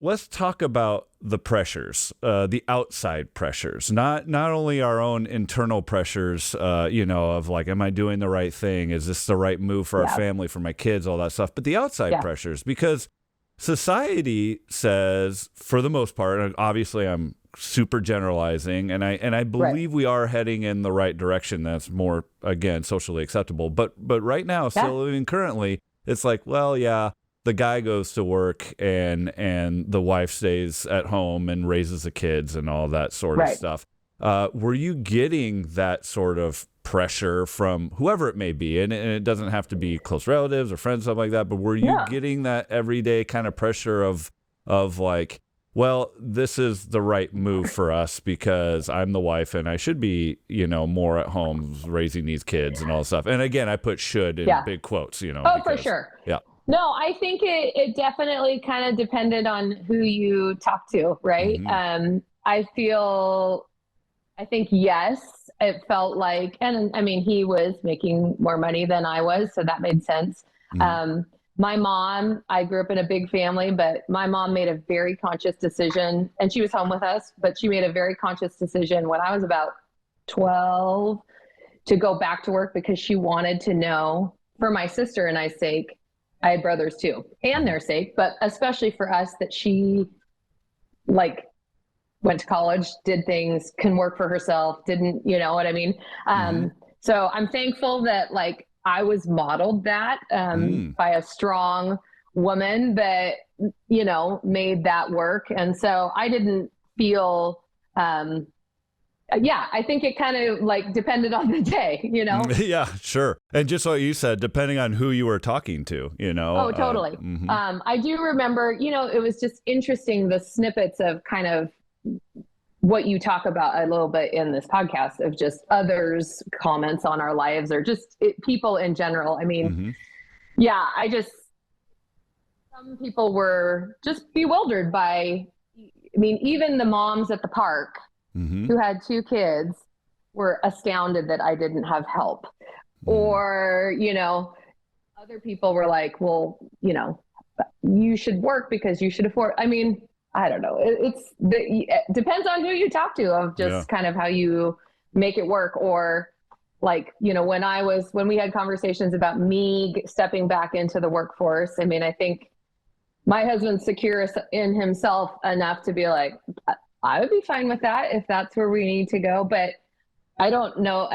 let's talk about the pressures, the outside pressures, not only our own internal pressures, of like, am I doing the right thing? Is this the right move for our family, for my kids, all that stuff, but the outside pressures, because society says, for the most part, and obviously I'm super generalizing, and I believe we are heading in the right direction. That's more, again, socially acceptable. But right now, still living currently, it's like, well, yeah, the guy goes to work and the wife stays at home and raises the kids and all that sort of stuff. Were you getting that sort of pressure from whoever it may be? And it doesn't have to be close relatives or friends, stuff like that. But were you getting that everyday kind of pressure of like, well, this is the right move for us because I'm the wife and I should be, more at home raising these kids and all that stuff. And again, I put should in big quotes, Oh, for sure. Yeah. No, I think it definitely kind of depended on who you talk to, right? Mm-hmm. I think, yes, it felt like, and I mean, he was making more money than I was, so that made sense. Mm-hmm. My mom, I grew up in a big family, but my mom made a very conscious decision, and she was home with us, but she made a very conscious decision when I was about 12 to go back to work because she wanted to know, for my sister and I's sake, I had brothers too, and their sake, but especially for us, that she went to college, did things, can work for herself, didn't, you know what I mean? So I'm thankful that I was modeled that by a strong woman that, made that work. And so I didn't feel, I think it kind of depended on the day, Yeah, sure. And just like you said, depending on who you were talking to, Oh, totally. I do remember, it was just interesting, the snippets of kind of what you talk about a little bit in this podcast of just others' comments on our lives or just people in general. I mean, some people were just bewildered by, even the moms at the park who had 2 kids were astounded that I didn't have help. Or, other people were like, well, you should work because you should afford. I don't know. It depends on who you talk to of just kind of how you make it work. Or when we had conversations about me stepping back into the workforce, I think my husband's secure in himself enough to be like, I would be fine with that if that's where we need to go. But I don't know.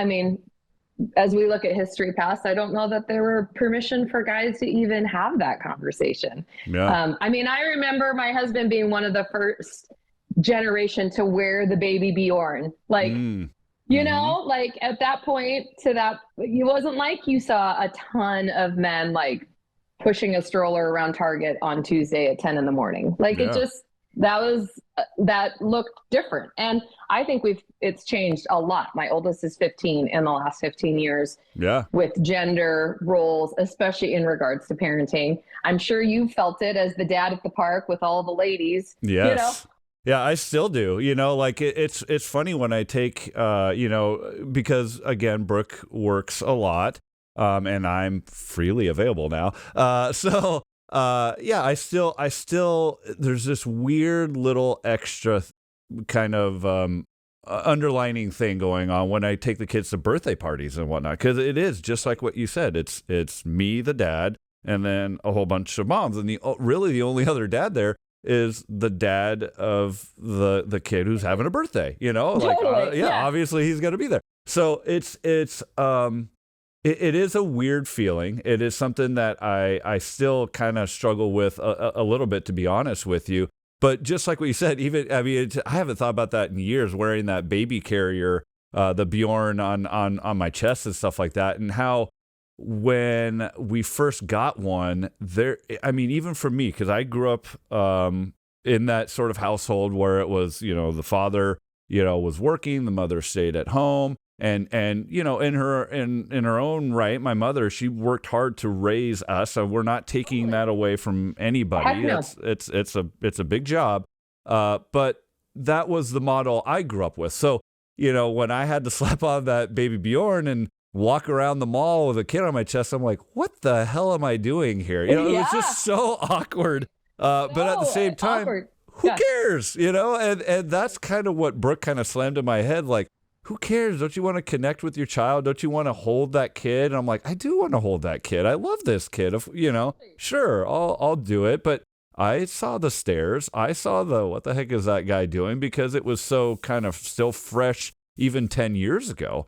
As we look at history past, I don't know that there were permission for guys to even have that conversation. Yeah. I remember my husband being one of the first generation to wear the baby Bjorn. At that point it wasn't like you saw a ton of men pushing a stroller around Target on Tuesday at 10 in the morning. That looked different. And I think it's changed a lot. My oldest is 15 in the last 15 years with gender roles, especially in regards to parenting. I'm sure you felt it as the dad at the park with all the ladies. Yes. Yeah, I still do. It's funny when I take, because again, Brooke works a lot and I'm freely available now. I still, there's this weird little extra kind of underlining thing going on when I take the kids to birthday parties and whatnot, because it is just like what you said. It's me, the dad, and then a whole bunch of moms, and the only other dad there is the dad of the kid who's having a birthday. Totally. Obviously he's going to be there. So it is a weird feeling. It is something that I still kind of struggle with a little bit, to be honest with you. But just like what you said, I haven't thought about that in years, wearing that baby carrier, the Bjorn on my chest and stuff like that, and how when we first got one, even for me, because I grew up in that sort of household where it was, the father, was working, the mother stayed at home. And in her own right, my mother, she worked hard to raise us, so we're not taking that away from anybody. No. It's a big job, but that was the model I grew up with. So when I had to slap on that baby Bjorn and walk around the mall with a kid on my chest, I'm like, what the hell am I doing here? It was just so awkward. But at the same time, who cares? You know, and that's kind of what Brooke kind of slammed in my head. Like, who cares? Don't you want to connect with your child? Don't you want to hold that kid? And I'm like, I do want to hold that kid. I love this kid. If, you know, sure, I'll do it. But I saw the stares. I saw what the heck is that guy doing? Because it was so kind of still fresh even 10 years ago.